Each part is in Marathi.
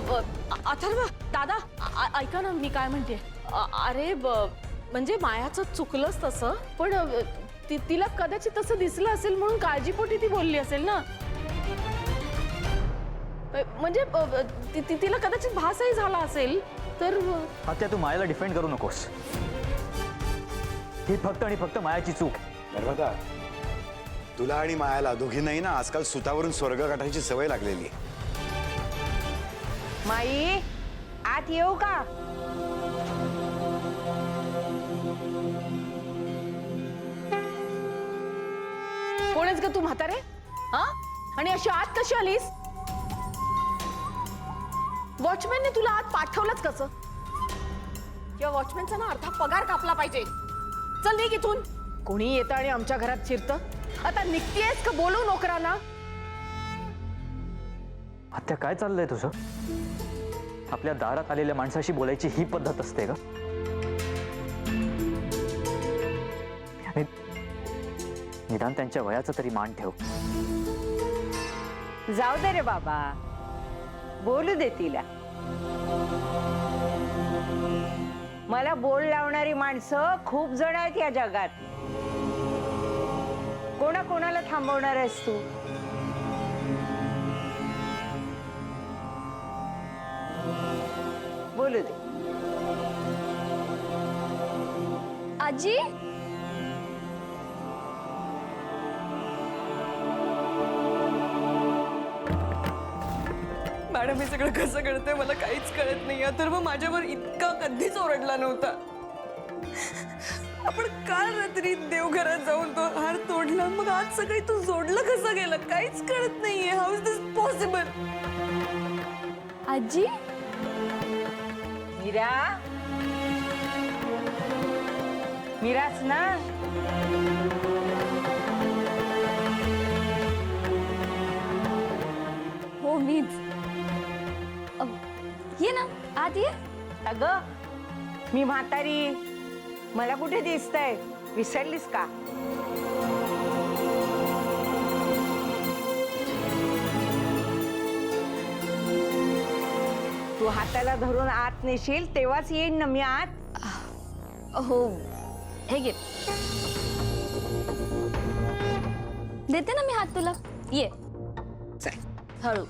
अथर्व दादा ऐका ना मी काय म्हणते अरे म्हणजे मायाचं चुकलंच तसं पण तिला कदाचित तसं दिसलं असेल म्हणून काळजीपोटी ती बोलली असेल ना म्हणजे तिला कदाचित भासही झाला असेल तर आता तू मायाला डिफेंड करू नकोस ही फक्त आणि फक्त मायाची चूक नर्मदा तुला आणि मायाला दोघींनाही ना आजकाल सुतावरून स्वर्ग गाठायची सवय लागलेली आहे माई आत येऊ का कोणच ग तू म्हातारे हा आणि अशी आत कशी आलीस वॉचमॅनने तुला आत पाठवलंच कसं या वॉचमॅनचा ना अर्धा पगार कापला पाहिजे चल निघ इथून कोणी येतं आणि आमच्या घरात शिरतं आता निघतीयस का बोलू नोकरांना आता काय चाललंय तुझं आपल्या दारात आलेल्या माणसाशी बोलायची ही पद्धत असते का निदान त्यांच्या वयाचा तरी मान ठेव जाऊ दे रे बाबा बोलू दे तिला मला बोल लावणारी माणसं खूप जण आहेत या जगात कोणाला थांबवणार आहेस तू बोलू दे आजी मॅडम हे सगळं कसं कळतंय मला काहीच कळत नाही अथर्व माझ्यावर इतका कधीच ओरडला नव्हता आपण काल रात्री देवघरात जाऊन तो हार तोडला मग आज सकाळी तू जोडलं कसं गेलं काहीच कळत नाहीये हाऊ इज दिस पॉसिबल आजी मीरा मीराच ना हो मीच ये ना आत ये अगं मी म्हातारी मला कुठे दिसतंय विसरलीस का तू हाताला धरून आत नेशील तेव्हाच येईन ना मी आत हो हे घे देते ना मी हात तुला ये हळू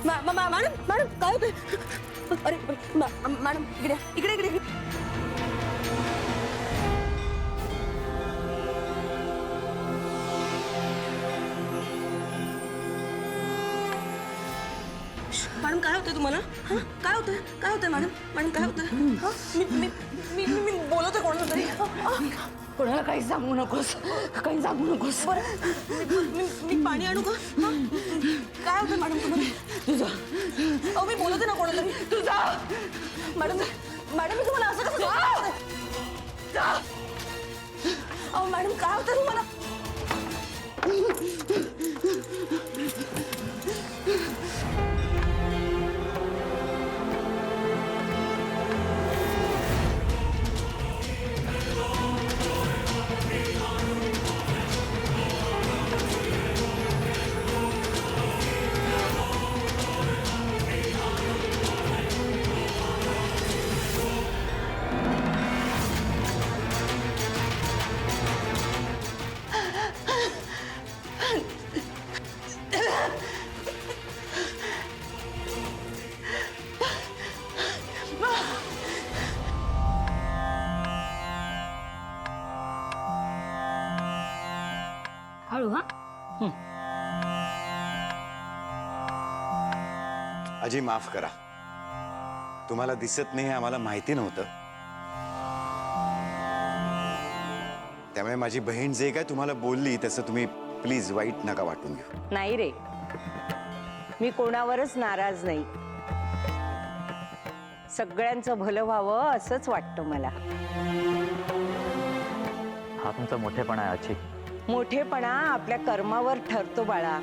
मॅडम मॅडम मॅडम काय होतंय अरे मॅडम इकडे इकडे इकडे मॅडम काय होतंय तुम्हाला हा काय होतंय मॅडम मॅडम काय होतंय हा मी मी मी मी बोलतोय कोणाला तरी कोणाला काही सांगू नकोस काही सांगू नकोस मी पाणी आणू का हा? काय होतं मॅडम तुम्हाला तुझा अहो मी बोलते ना कोणाला तरी तुझा मॅडम मॅडम मी तुम्हाला असं कसं अहो मॅडम काय होतं तुम्हाला हळू हा अजी माफ करा तुम्हाला दिसत नाही हे आम्हाला माहिती नव्हतं त्यामुळे माझी बहीण जे काय तुम्हाला बोलली तसं तुम्ही प्लीज वाईट नका वाटून घेऊ नाही रे मी कोणावरच नाराज नाही. सगळ्यांचं भलं व्हावं असंच वाटतं मला. हा तुमचा मोठेपणा आहे आजी. मोठेपणा आपल्या कर्मावर ठरतो बाळा.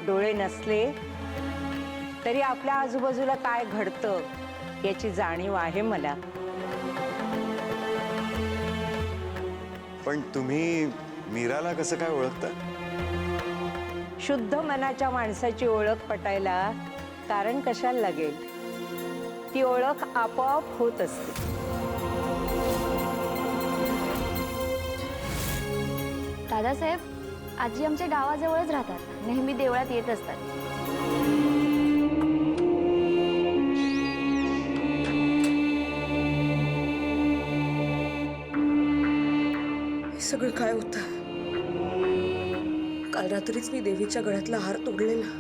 डोळे नसले तरी आपल्या आजूबाजूला काय घडतं याची जाणीव आहे मला. पण तुम्ही मीराला कसं काय ओळखता? शुद्ध मनाच्या माणसाची ओळख पटायला कारण कशाला लागेल? ती ओळख आपोआप होत असते. दादासाहेब, आजी आमच्या गावाजवळच राहतात. नेहमी देवळात येत असतात. हे सगळं काय होतं? काल रात्रीच मी देवीच्या गळ्यातला हार तोडलेला.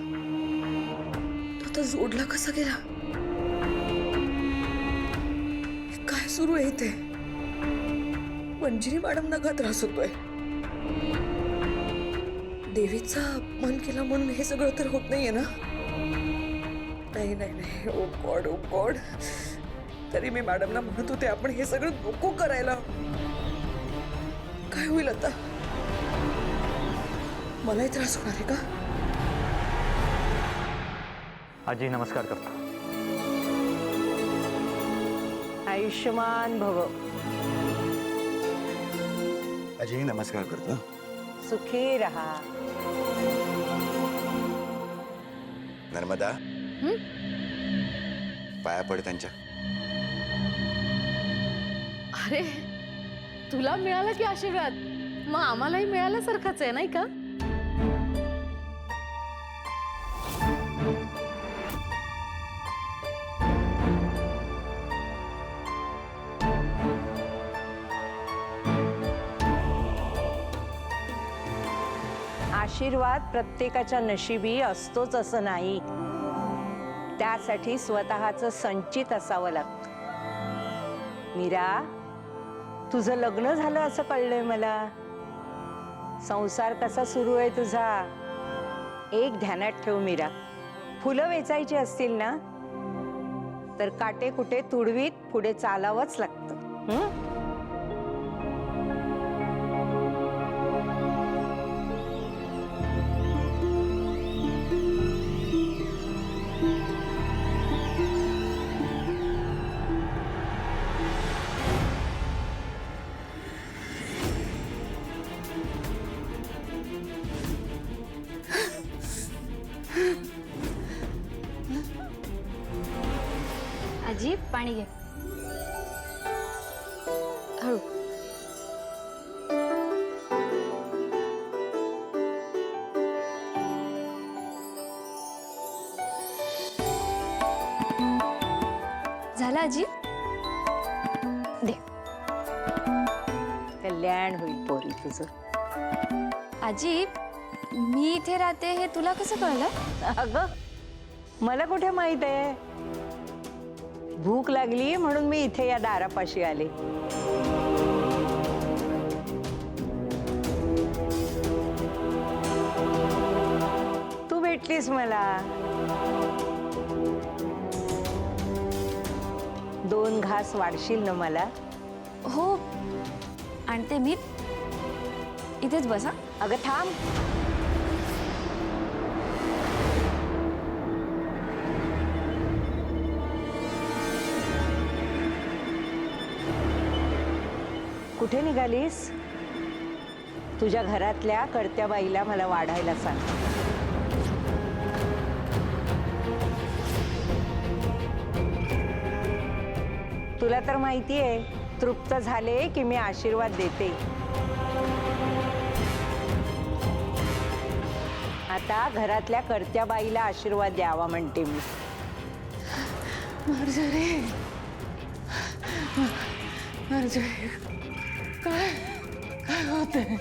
तो आता जोडला कसा गेला? हे काय सुरू आहे ते? मंजिरी मॅडमना का त्रास होतोय? देवीचा अपमान केला म्हणून हे सगळं तर होत नाहीये ना? नाही नाही नाही, ओ गॉड ओ गॉड. तरी मी मॅडमना म्हणत होते आपण हे सगळं नको करायला. काय होईल आता? मलाही त्रास होणार आहे का? आजी नमस्कार करतो. आयुष्यमान भव. अजय नमस्कार करतो. सुखी रहा. नर्मदा, पाया पड त्यांच्या. अरे तुला मिळालं की आशीर्वाद, मग आम्हालाही मिळाल्यासारखाच आहे नाही का? आशीर्वाद प्रत्येकाच्या नशिबी असतोच असं नाही. त्यासाठी स्वतःचं संचित असावं लागतं. मीरा, तुझं लग्न झालं असं कळलंय मला. संसार कसा सुरू आहे तुझा? एक ध्यानात ठेव मीरा, फुलं वेचायची असतील ना तर काटे कुठे तुडवीत पुढे चालावंच लागतं. आजी, पाणी घे. हळू. झालं आजी? दे. कल्याण होईल पोरी तुझं. आजी, मी इथे राहते हे तुला कसं कळलं? अगं, मला कुठे माहित आहे? भूक लागली म्हणून मी इथे या दारापाशी आले. तू भेटलीस मला. 2 घास वाढशील ना मला? हो, आणते मी. इथेच बसा. अगं थांब. कुठे निघालीस? तुझ्या घरातल्या करत्या बाईला मला वाढायला सांग. तुला तर माहितीये, तृप्त झाले की मी आशीर्वाद देते. आता घरातल्या करत्या बाईला आशीर्वाद द्यावा म्हणते मी. काय होतंय?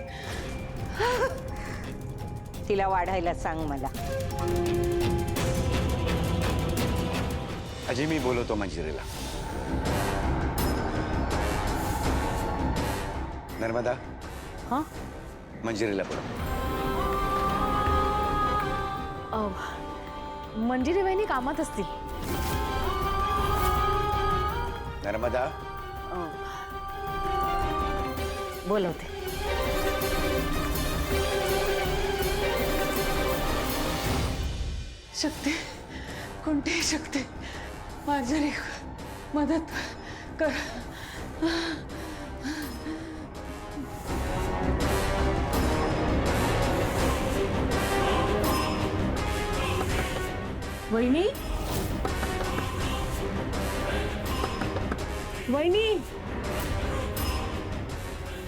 तिला वाढायला सांग मला. अजय, मी बोलवतो मंजिरीला. नर्मदा, हा? मंजिरीला बोला. मंजिरी वहिनी कामात असतील. नर्मदा, बोलवते. शक्ती, कोणतीही शक्ती माझी मदत कर. वहिनी, वहिनी,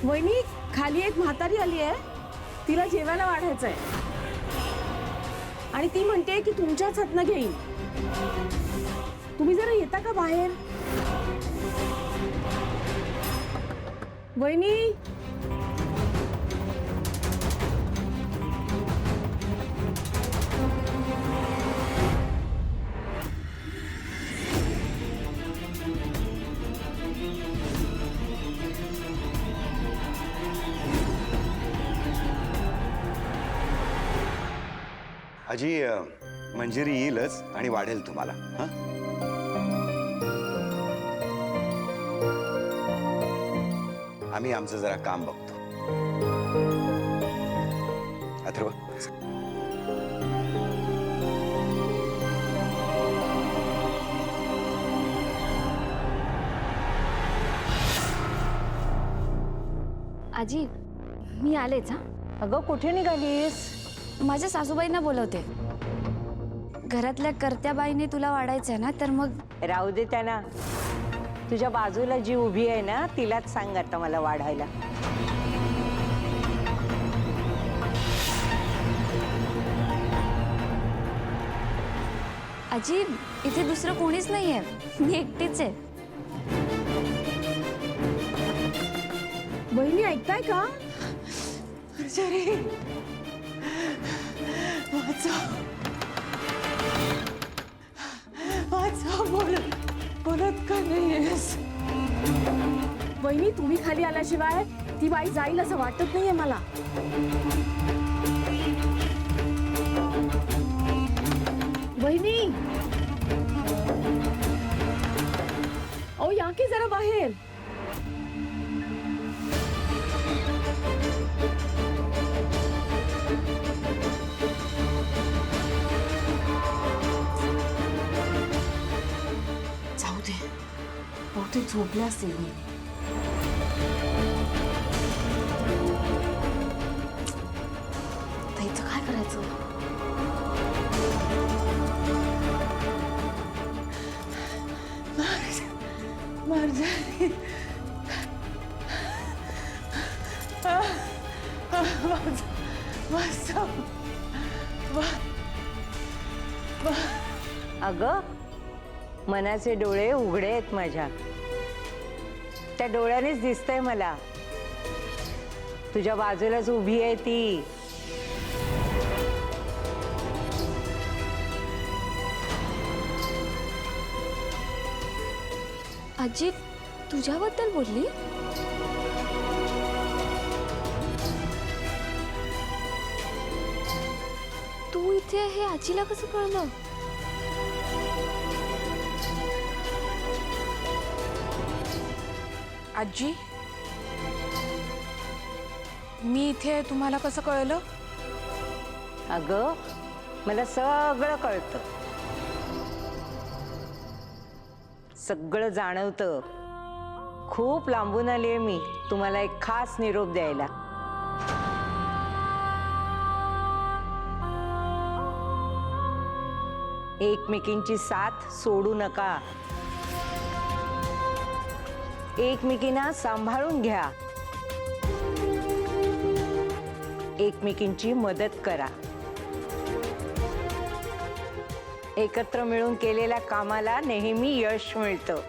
वहिनी, खाली एक म्हातारी आली आहे. तिला जेवायला वाढायचंय आणि ती म्हणते की तुमच्याच हातनं घेईन. तुम्ही जरा येता का बाहेर? वहिनी, आजी, मंजिरी येईलच आणि वाढेल तुम्हाला. हा, आम्ही आमचं जरा काम बघतो. अथर्व, आजी मी आलेच. हा, अगं कुठे निघालीस? माझ्या सासूबाईंना बोलवते. घरातल्या कर्त्या बाईने तुला वाढायचंय ना, तर मग राहू दे त्यांना. तुझ्या बाजूला जी उभी आहे ना तिलाच सांग आता मला वाढायला. आजी इथे दुसरं कोणीच नाहीये, मी एकटीच आहे. वहिनी ऐकताय का? बोलत का नाहीयेस? वहिनी, तुम्ही खाली आल्याशिवाय ती बाई जाईल असं वाटत नाहीये मला. वहिनी, ओ या की जरा बाहेर. जाऊ दे, बहुतेक झोपले असतील वहिनी. आता इथं काय करायचं? अगं मनाचे डोळे उघडे आहेत माझ्या. त्या डोळ्यानेच दिसतंय मला तुझ्या बाजूलाच उभी आहे ती. आजी तुझ्याबद्दल बोलली? तू इथे हे आजीला कसं कळलं? आजी, मी इथे तुम्हाला कसं कळलं? अगं मला सगळं कळतं, सगळं जाणवतं. खूप लांबून आलीये मी तुम्हाला एक खास निरोप द्यायला. एकमेकींची साथ सोडू नका. एकमेकींना सांभाळून घ्या. एकमेकींची मदत करा. एकत्र मिळून केलेल्या कामाला नेहमी यश मिळतं.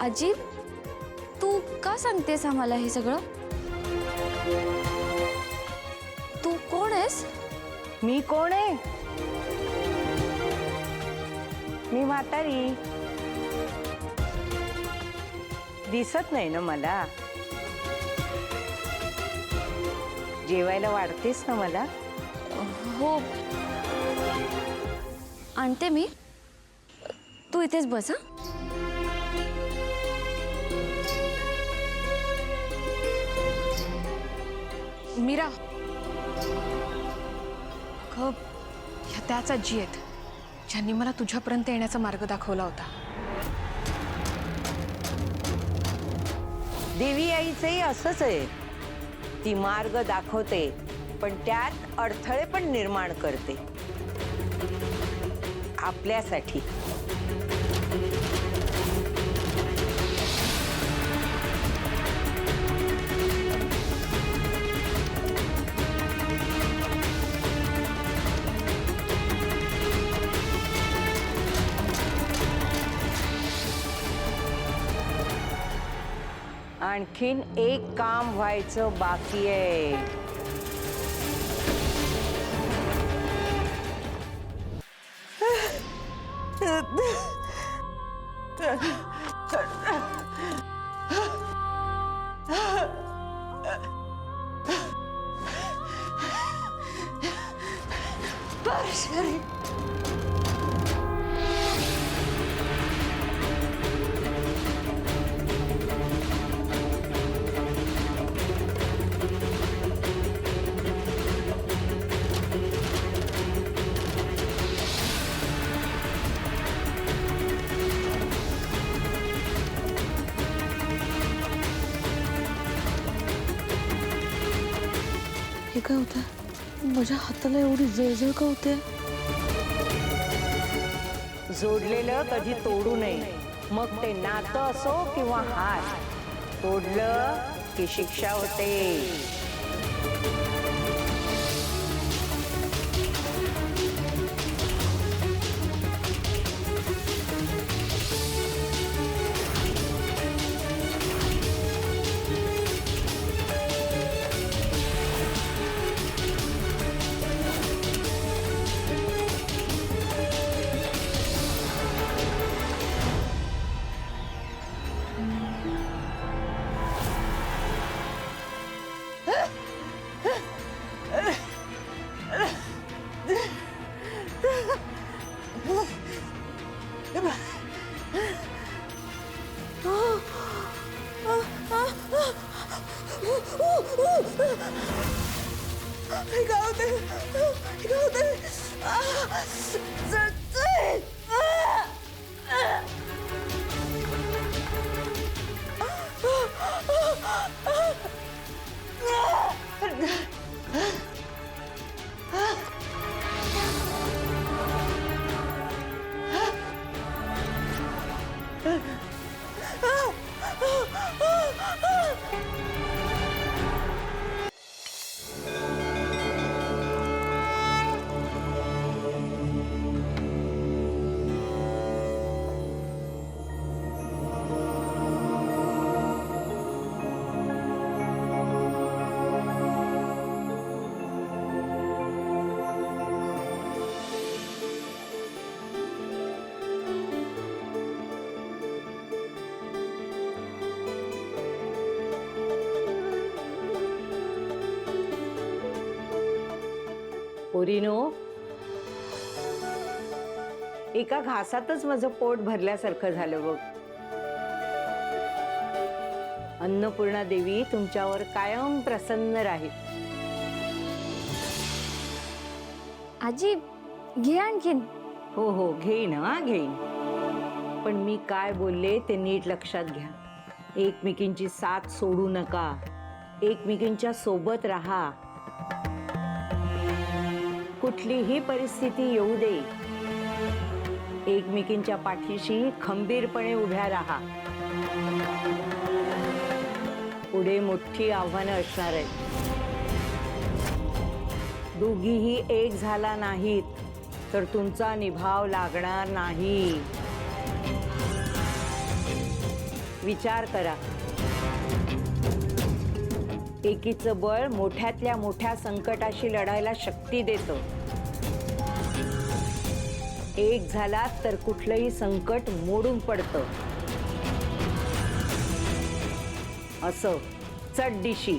आजी तू का सांगतेस आम्हाला हे सगळं? तू कोण आहेस? मी कोण आहे? मी म्हातारी. दिसत नाही ना मला? जेवायला वाढतेस ना मला? हो आणते मी. तू इथेच बस. हा मीरा, अगं, ह्या त्याच आजी आहेत ज्यांनी मला तुझ्यापर्यंत येण्याचा मार्ग दाखवला होता. देवी आईचंही असंच आहे. ती मार्ग दाखवते पण त्यात अडथळे पण निर्माण करते आपल्यासाठी. आणखीन एक काम व्हायचं बाकी आहे. हे काय होतं? माझ्या हाताला एवढी जळजळ का होते? जोडलेलं कधी तोडू नये. मग ते नातं असो किंवा हात. तोडलं की शिक्षा होते. हे काय होते? हे काय होते? जळतंय. पोरीनो, एका घासातच माझं पोट भरल्यासारखं झालं बघ. अन्नपूर्णा देवी तुमच्यावर कायम प्रसन्न राहील. आजी घे आणखीन. हो हो घेईन. हा घेईन. पण मी काय बोलले ते नीट लक्षात घ्या. एकमेकींची साथ सोडू नका. एकमेकींच्या सोबत राहा. कुठलीही परिस्थिती येऊ दे, एकमेकींच्या पाठीशी खंबीरपणे उभ्या राहा. पुढे मोठी आव्हानं असणार आहेत. दोघीही एक झाला नाहीत तर तुमचा निभाव लागणार नाही. विचार करा. एकीचं बळ मोठ्यातल्या मोठ्या संकटाशी लढायला शक्ती देतं. एक झालात तर कुठलंही संकट मोडून पडतं. असं चटदिशी